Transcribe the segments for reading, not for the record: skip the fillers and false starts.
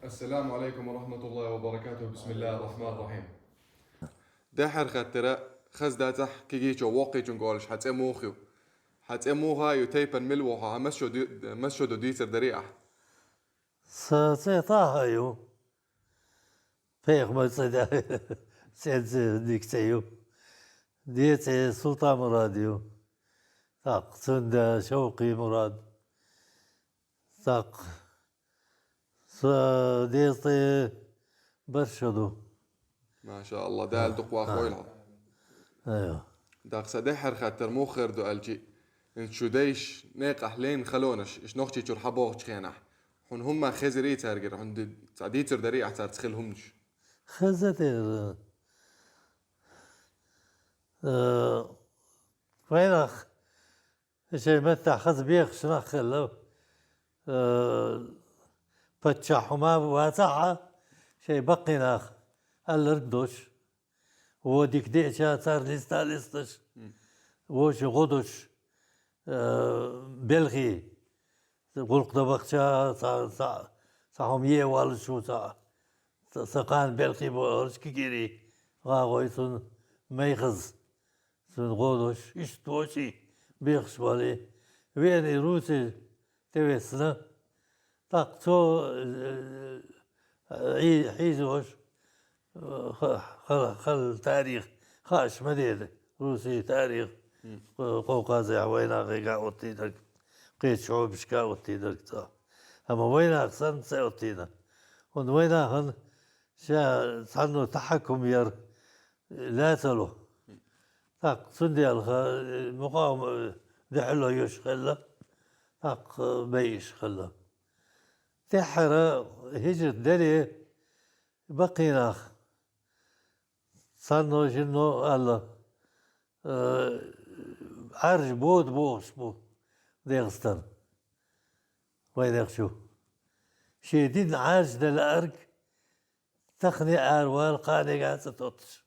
السلام عليكم ورحمة الله وبركاته. بسم الله الرحمن الرحيم. دحر خاطر خزداتح كيجيشو ووقي جنقولش حتسموخيو حتسموها يتيبن ملوها مسشو دو ديتر دريعة. سيطاها يو فيق ما تصدق سيد ديكتيو ديتي سلطان مراديو ثاق سند شوقي مراد ثاق ديتي برشدو. ما شاء الله دال دقوا خويلها. ايوه داق سدحر خاطر موخر دو الجي ان شو ديش نيقح لين خلونش اش نوختي تشور حبوغ خينح حن هما خزري تارجر حن ديتر دريعة تار تخلهمش. خزتي وينخ شي متى خز بيخ شنخ لو فتشحما واتحا شي بقي ناخ الردوش وديك ديشا صار لستش وش غدوش بلغي غلق دبقشا صاحم والشو سقان بلغي بورش كيري غاوي سن ميخز سن غدوش اشتوشي بيخش بالي وين روسي تويسنا طاقتو حيزوش خل تاريخ خاش مديد روسي تاريخ قوقازي وينا غيقا وطينا قيت شعوب شكا وطينا كتا اما وينا اقصان سيوطينا ون وينا هن شا صنو تحكم ير لا تلو تاق سندي المقاومة دحلو يشخلا تاق بيش خلا تحرى هجرة داري بقينا صنو جنو الله عرج بود بوش بو ديغستان وين يخشو شديد عرج دل أرق تخني أروال قاني قاعد تطش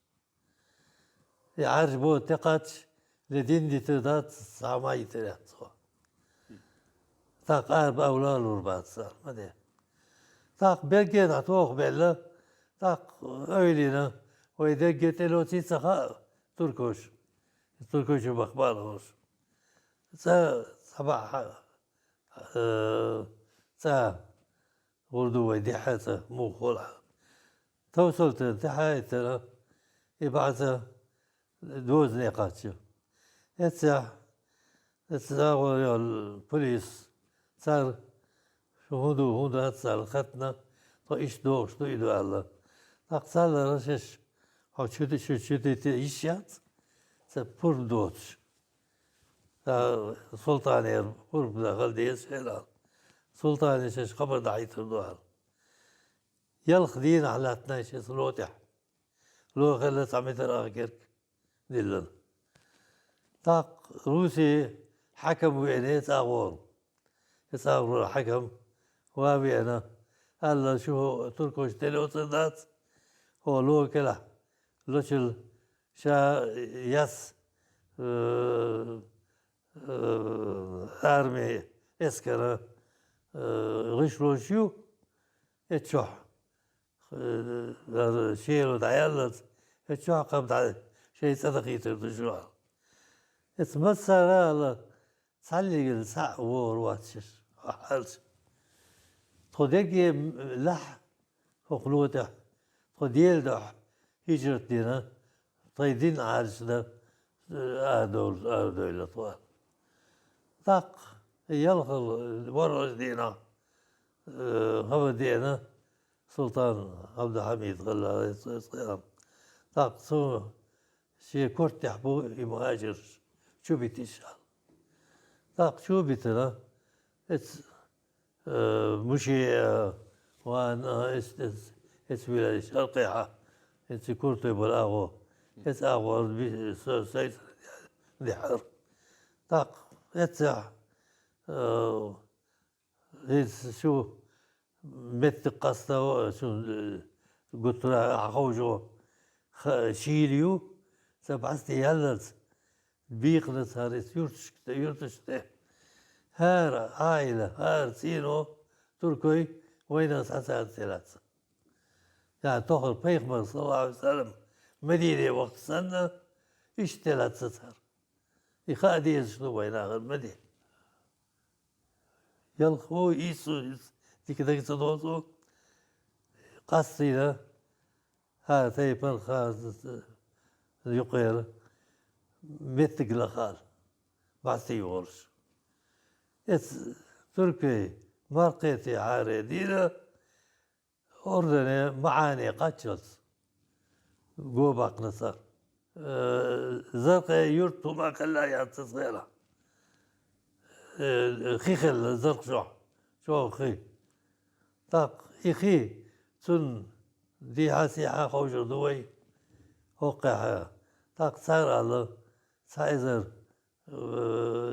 عرج بود تقاتش لدين دي تدات ساماي تريات تاق أرب أولاد وربات صار ما دي تاق بلقيت عطوخ بلا تاق أولينا وإذا جيت له تيسخا تركوش بأخبارهوش صباح غردو ويدي حتى مو خلع توصلت انتحاي ترى يبعث دوز نقاط اتسع البوليس صار هودو هتصل ختنا طيش دوش تو يدو الله تقصال رشش او شو işyat pur doç سلطانير pur بدخل ديس هلال سلطاني شش خبر دعيت الدوار يلخ دين على 12 سلوتح لو خلت عم يتراكرك دلنا طاق روسي حكم وينه تاغور يتاغور الحكم وابينا قال شو تركوش تلو صدات هو لو كلا لوشل شا ياس ارمي اسكرا غشروشيو اتشوح شيلو دعيالت اتشوح قبض شيء صدقي تردشوح اتمسر على تصلي الساعة ورواتشش حالش توديكي لح فقلوته توديل دح هجرت دينا طيدين عارشنا أهدول الأطوال طاق يلخل ورش دينا هو دينا سلطان عبد الحميد غلا عليه السلام طاق سو شي كورت يحبو مهاجر شو بيتشال طاق شو بيتنا مشي وانا ولاية شرقيحة كورتي بالاغو اغو سيد دحر طاق اتسع شو مت قصة شو قلت له أخوجو شيليو سبعستي يلت بيقنت هارس يرتشته هار عائلة هار سينو تركي وين ساعة ثلاثة يعني تخر بيغمر صلى الله عليه وسلم مدينة وقت سنة إيش 3 صار يخادي يشلو وين آخر مدينة يلخو يسوع تكذا تصدقوا قصينا ها تيبر خاز يقير متق لخال بعثي ورش تركي مرقيتي عاري دينا أردني معاني قتشلت قوباق نصر زرقي يرتو ما كلا يتصغيرها خيخل زرق شو خي طاق إخي سن دي حاسي خوش دوي وقع طاق صار الله سايزر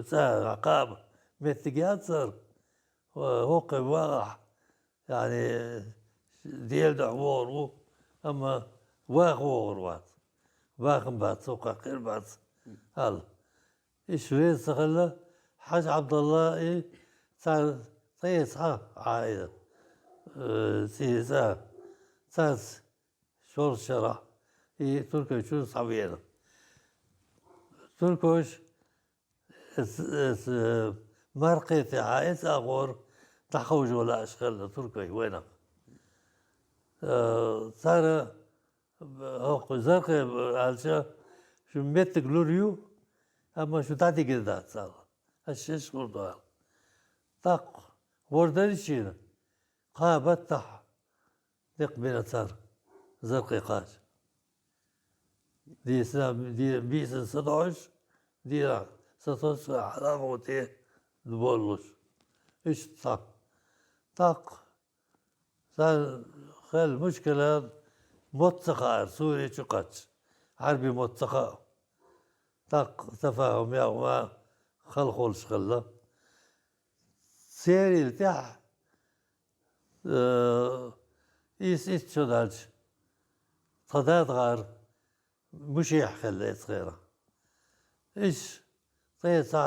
صار عقاب متقيات صار وقع واقع يعني ديال دعوور أما واغور وات واغم بات سوق خير بات هل إيش وين سخلة حاج عبد الله إيه صار صار عائلة سيسا ساس شور شرع إيه تركي شو صعبينا تركوش مرقيتي عائلة أغور تحوج ولا أشغل تركي وينه صار هوق زرقي علشان شو ميت جلوريو أما شو تعطي كده صار الشيش قردوها طاق وردنشينا قابتح نقبل صار زرقي قاش دي سنة دي بيس 16 دي 16 علامة وتيه دبولوش إيش طاق صار خل مشكلة متسقة سوري شقتش عربي متسقة طاق تفاهم يا وما خلقوا الشغلة سيري التاح إيس شو دالش صدات غار مش يحكي صغيرة إيش طيسة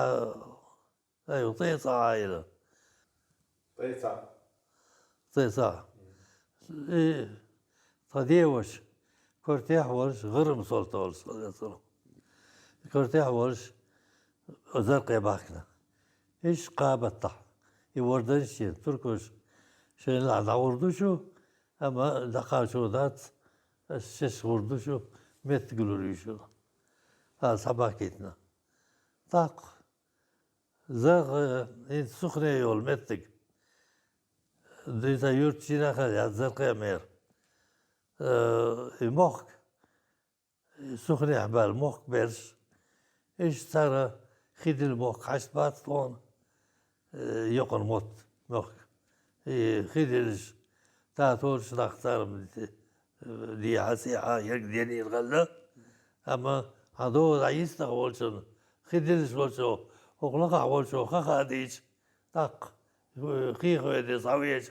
أيوة طيسة عائلة طيسة إيه طديوش كورتيح ورش غرم سلطة كورتيح ورش زرقي باكنا إيش قابتح يوردنشي تركوش شين لا وردوشو أما دقاشو ذات الشش وردوشو مت قلوريشو هذا صباكيتنا طاق زغ سخنة يول متق ديتا يورتشينا خلي زرقي مير المخ سخنة عبال مخ برش إيش صار خيد المخ عشت باطلون يقن موت مخ خيد الش تاتورش نختار دي حسيحة يقديني الغلة أما هذو رئيس نقولشون خيد الش ولشو وقلقا ولشو خخاديش طاق خيخ ويدي صويش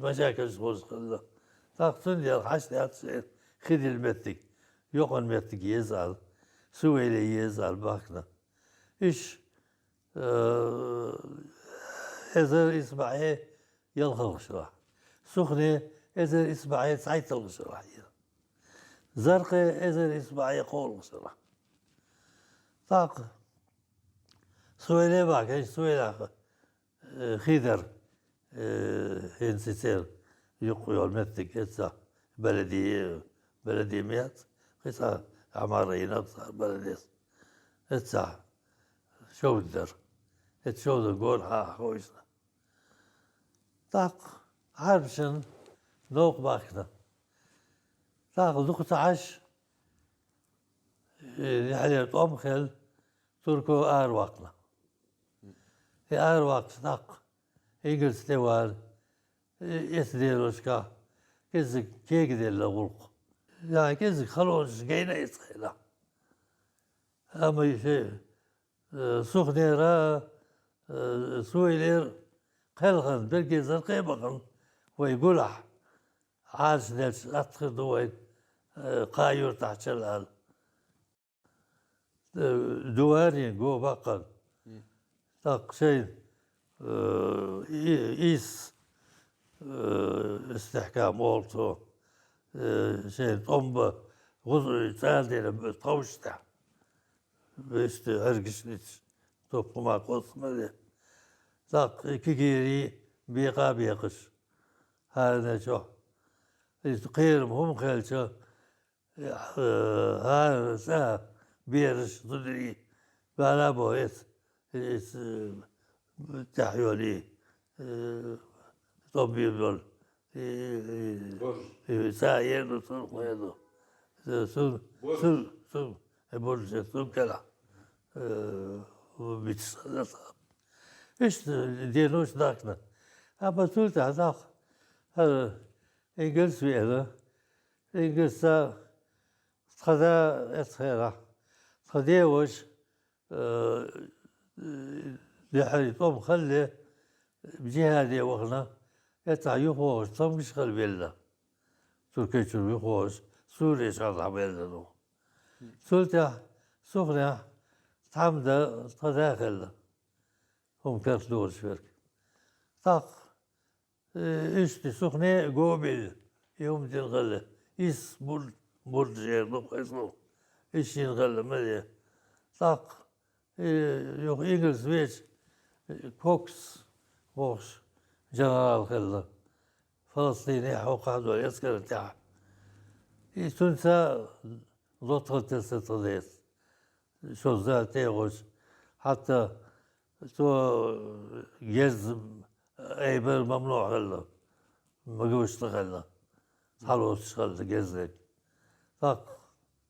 مشاكل شغل غلة طاق سندي الحشت هاتشين خيد المتك يقن متك يزعل سويلي يزعل باكنا إيش إذا إسماعيل يلغى شرح سخنة إذا إسماعيل سعيد الشرح زرقاء إذا إسماعيل قول شرح طاق سويلي باك إيش سويلي خيدر إنسيسير يقوي المتك إتسا بلدي ميات قصة عمارين صار بلدي إتسا شودر اتشودر قول ها خويسنا طاق عارفشن نوق باكنا طاق ذوق عش يعني أمخل تركو واقنا واق طاق إيجل ستوار يسديروشكا كزك كيك ديال الغلق يعني كزك خلوش جينا يسخيلا أما شيء سخنيرا سويلير خلقن بلقي زرقي بقن ويقولح عاش ناس أدخل دوين قايور تحت شلال دوارين جو بقن تاق شيء إيس استحكام أولتو شيء طنبة غزر تادي بتوشتع بيست هرقشنيش توب ما قص مدي ذاك كيجيري بيقا بيقش هذا شو يتقير مهم خالشو هذا سا بيرش ضدري بلا بويت تحيولي طبيب دول ساير سوق هذا سوق سوق برج سوق كلا وبيتصرف إيش دينوش داكنا أما سولت هذاك هذا إنجلس بيها إنجلس خذا إسخيرة خذيه وش لحري طوم خلي بجهادي وغنا يطلع يخوش طوم مش خل بيلا تركي شو يخوش سوري شرح بيلا سولت سخنة حمد تداخل هم كاتلور شوية طاق إيش سخنة قوبل يوم دي الغلة إيش برجع نقصه إيش الغلة مليا طاق يوم إنجلس بيش كوكس ووش جنرال خلة فلسطيني حوق هذا يسكر تاع تنسى ضغط تستطيع شو ذاتي وش حتى تو جز ايبر ممنوع هلا ما جوش تغلى حلو تشتغل جزك طاق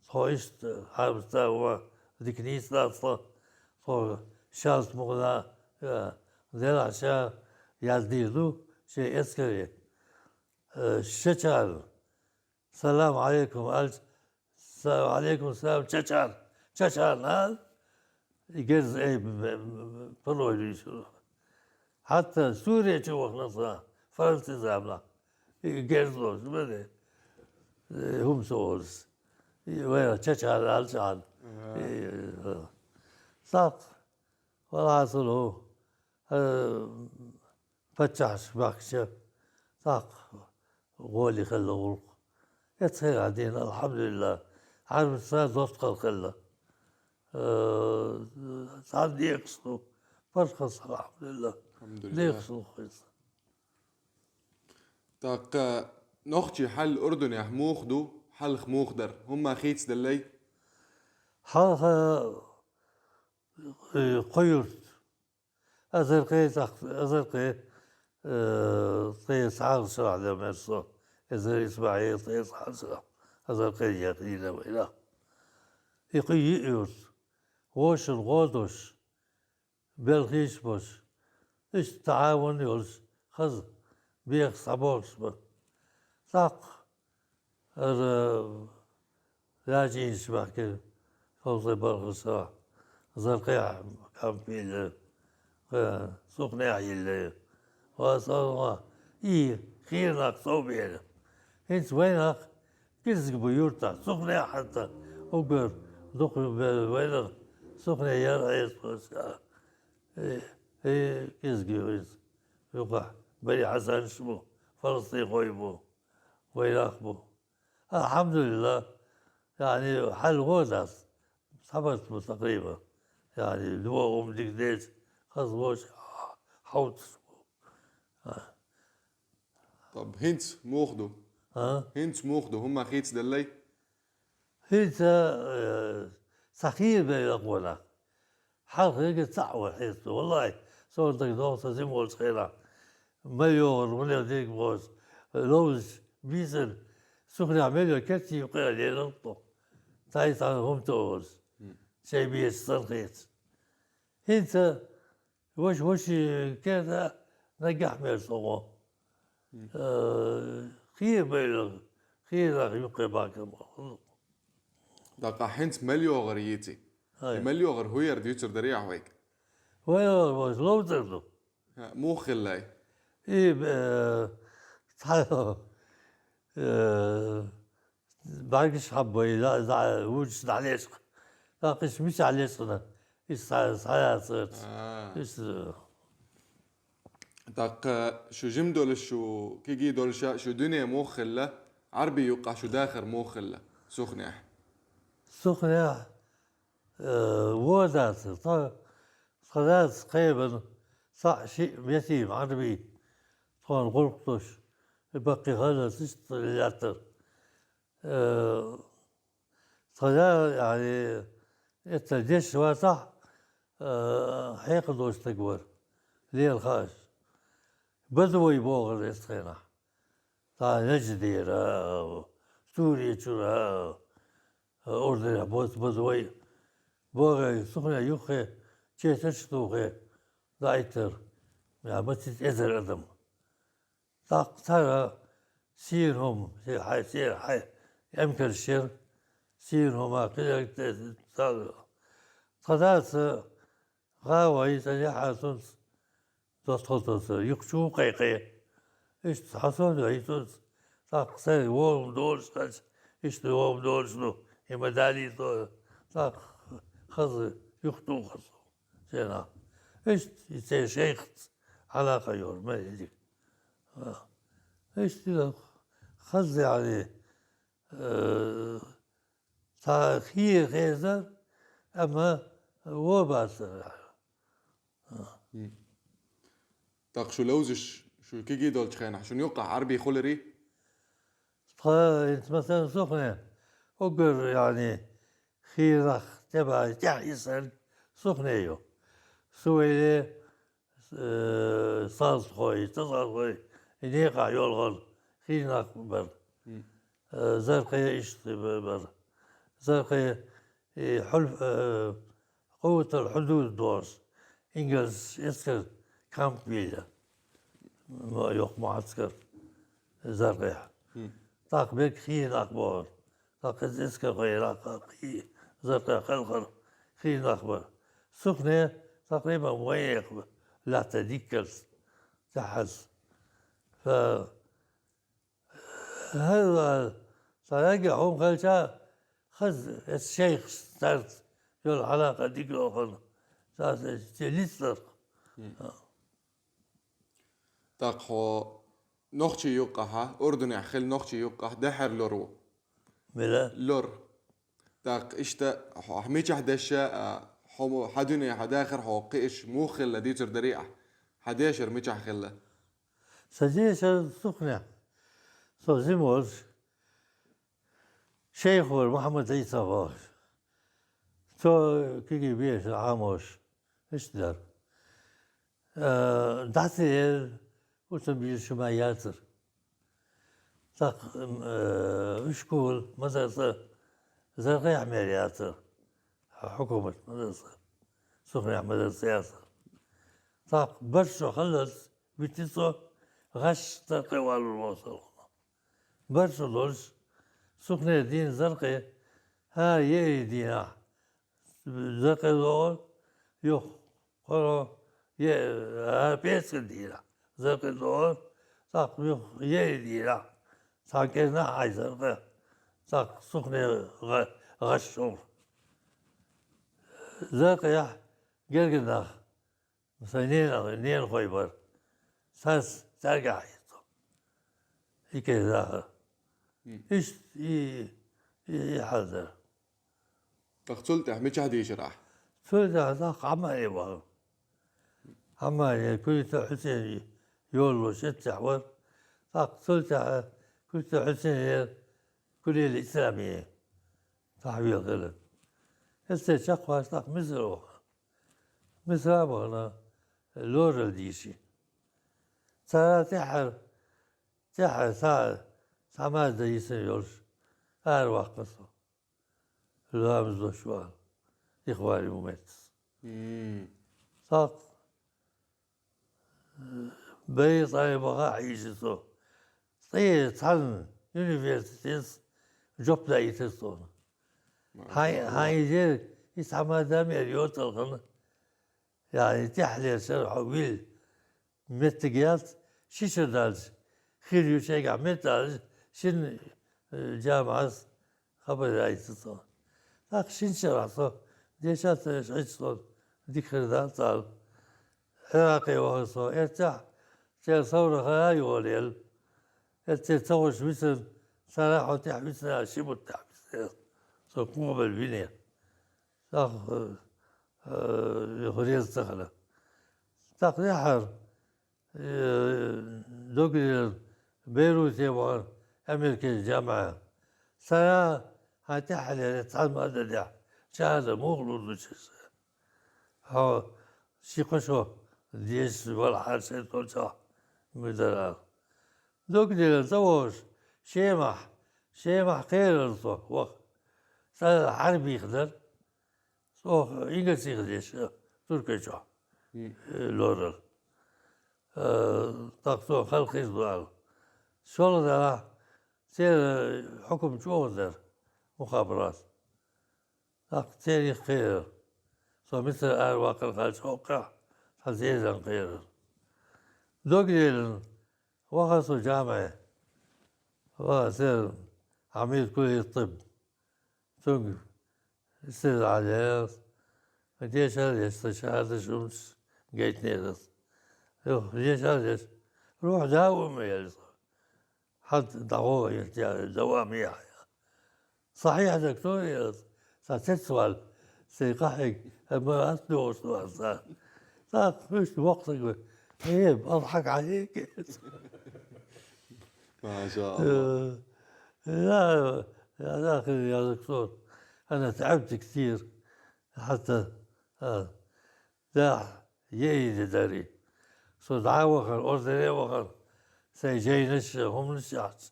خويشت حابستا هو ديك نيستا صو شاز مغلا دير عشان يالديلو شيء اسكري شچال سلام عليكم السلام عليكم السلام چچال ها يجز اي بلوي حتى سوريا تشوف نصها فرنسا زعمنا يجزلوش بدي هم سورس وين تشال الشان صاق والعصر هو فتش باكشة صاق غولي خلى غلق يتصير عدينا الحمد لله عارف صار ضغط خلى صار يقصدوا فرخص الحمد لله الحمد لله يقصدوا خيص تاق نوختي حل أردن يا موخدو حل خموخدر هم خيتس دلي حالها قيرت أزرقي طيس عرسة على مرسى إذا إسماعيل طيس عرسة أزرقي يقينا وإله يقيئيوس وش الغودوش بالخيش بوش إيش تعاون يولش خز بيخ صبوش با طاق لاجيش بحكي فوزي برغسا زرقيع كان في سخنة عيلة وصار خيرك صوبينا انت وينك كيسك بيورتا سخنة حتى وقر دخل وينك سخنة يا رئيس بس كيسك وينك يقع بني حسن شبو فلسطين غيبو وينك بو الحمد لله يعني حل غوداس صبرت تقريبا يعني دواهم ديك ديت خذوش حوت طب هنتس موخدو هنتس موخدو هم خيتس دلي هيت سخير بيقولك حرق هيك تعوى حيث والله صورتك دوسة زي ما قلت خيرا مليون ولا ديك بوس لوز بيسل سخنة عملية كتي وقيا لي نطو تايت عنهم توز شي بيس ترخيص انت وش كذا نجح مرسومه خير بيلغ خير يبقى باكر تاق هنتس مليو غريتي مليو غر هو يرد يوتر دريع هويك وين was لو تردو مو خلاي ايه تعالوا باقيش حبوي لا وجد عليش باقيش مش عليش انا صحيح صرت داق شو جم دول شو كيجي دول شو دنيا مو خلة عربي يقع شو داخر مو خلة سخنة سخنة وودات صدات قيبا صح شيء يتيم عربي طبعا غلطش بقي هذا تشت الياتر صدا يعني التجيش واسع حيقدوش تقور ليه الخاش بدوي بوغ الاستخينة تا نجدي سوريا شورا أردن بوت بدوي بوغ سخنة يوخي تشتوخي ضايتر يعني بس إذر أدم ترى سيرهم سير حي يمكن الشر سيرهم كده صدات غاوي تنيا حسنس تصوت يكشو قيقي إيش حسن عيسوس تاق سي ووم دولش كاش إيش ووم دولش نو إما دالي تو تاق خز يختو خز سينا إيش يصير شيخ علاقة يور ما يجي إيش تلا خز يعني تأخير غيزر أما وباس داق شو لوزش شو كيجي دول خينا شو يقع عربي خلري انت مثلا سخنة أقر يعني خيرخ تبع يحيسن سخنة يو سويلي صاص خوي تصال خوي ينيقع يولغل خيرخ بر زرقية اشتي بر زرقية حلف قوة الحدود دورس إنجلز يسكر كامب بيلا يوق معسكر زرقية طاق بك خين أكبر طاق إسكر غير زرقاء خلخر خين أكبر سخنة تقريبا وين لا تديكلس تحس ف هذا تراجعهم خلشا خز الشيخ ستارت يقول علاقة ديك الأخرى لسه داق هو نوختي يقع ها أردن خل نوختي يقع دحر لورو بلا لور داق إشتا حميش حداشا حمو حدني حداخر حو قيش مو خلة ديتر دريعة حداشر ميش خلة سجيش سخنة زموز شيخ محمد عيسى باش تو كيكي بيش عاموش ايش دار دعتي وتنبيل شما ياتر تاق اشكول مدرسة زرقاء يعمل ياتر حكومة مدرسة سخنة يعمل السياسة تاق برشو خلص بتيسو غش ترقي والو الوصل برشو دولش سخنة دين زرقاء ها يري دينا زرقاء دول يخ قرو بيس دينا زرقاء دول تاق يخ يري دينا تاقينا عاي زرقاء تاق سخنة غشور زرقاء جرقنا مثلا نين خيبر ساس ترجع يطو هيك ايش يحذر تقتلته ميش حد يشرح فدا ذاك عمالي بقى عمالي كنت حسين يولو ست حوار ذاك صلت كنت حسين كلية الإسلامية تحويل غلط هسه شقوة ذاك مصر أبغى لور الديشي صار تحر ساعة ديسن يولش أروح قصة الهامز وشوال إخواني مميز صاق بيت أي بقى عيشتو طيب تعلم يونيفرسيتيز جوب لا يتسون هاي جير يسمى دامي اليوت الغنى يعني تحلي شرح ويل متقيات شيشة دالش خير يشيق متالش شن جامعة خبر رايتسون تاك شن شرح صو ديشات عيشتون ذكر ذات صار عراقي وهصو ارتاح تير ثورة هاي وليل تتوش مثل صراحة تحبسنا شبه تحبسنا سوكمو بالبنية تاخ يخريز تخلى تاخ يحر دوكري بيروت يبغى أمريكا الجامعة سنة هتحلى تعلم هذا شهادة مغلوط لشيء هو شي قشو ديش ولا حاجة تقول صح مدرع دوكري زوج شيمح خير الصوت وقت سنة حربي يقدر صوت إنجليزي يقدرش تركي شو لورل طاقتو خلق يزوال شغل ده سير حكم شو در مخابرات تاريخ خير صار مثل أرواق الخالص وقع حزيزا خير دوغري وخصو جامعة وصير عميد كلية الطب ثم يصير عليه ليش هذا شهادة شمس جيت نيرس ليش هذا روح داوم يا حد دعوه دوامية صحيح دكتور يا سؤال سيقحك ما أسمع سؤال صار مش وقتك عيب أضحك عليك ما شاء الله. لا يا أخي يا دكتور أنا تعبت كثير حتى لا يجي داري صدعا وخر أردني وخر سيجي هم نشعت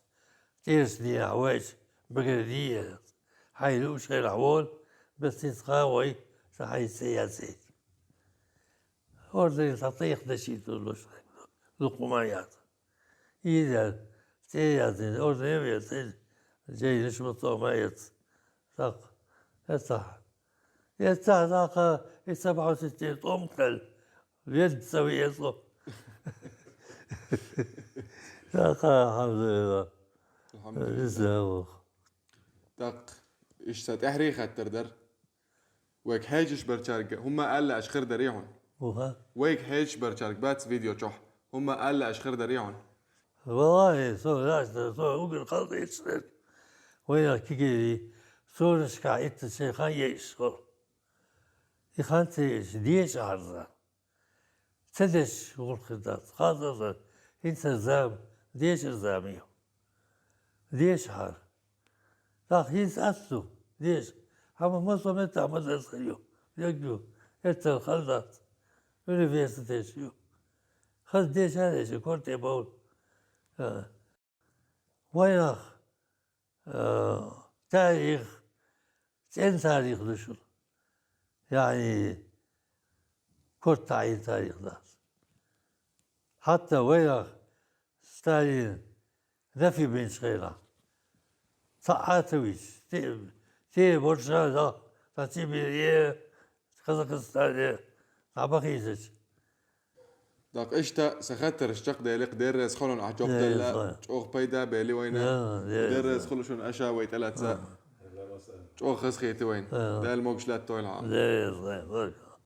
تيرس دي عواج بقردية حيلوش غير عوال بس يتقاوي صحي سياسي أردني تطيق دشي تولوش لقمايات إذا سياسي أردني بيتين جاي نشمطو مايت ثق يتح ثق 67 طمقل بيد سوية صف ثق الحمد لله الحمد لله. دق إيش تحري خطر در ويك هيجش برشارك هم قال أشخر دريعون ويك هيجش برشارك بات فيديو شح هم قال أشخر دريعون والله صور أقول قلبي يتصل وين كيجي صور نشكا الشيخان يشكر يخانتي ديش عرضه تدش والخدات خاصة انت زام ديش زاميو ديش حار تاخيس أسو ديش هم مصمت عمل سيو يجو انت الخلدات يونيفرسيتي خد ديش هذا شو كنت بقول وين تاريخ تين تاريخ دشل يعني كنت تعيين تاريخ ناس حتى وين ستالين نفي بين شغيرة صحاتويش تي برشا لا تاتيبيريه قزاقستان عبقيزش داق إشتا سخطر اشتق ديلق درس خلون أحجوب دلا جوغ بيدا بيلي وينا درس خلوشون أشا ويتلات سا جوغ خسخيتي وين دال موقش لا تويل عام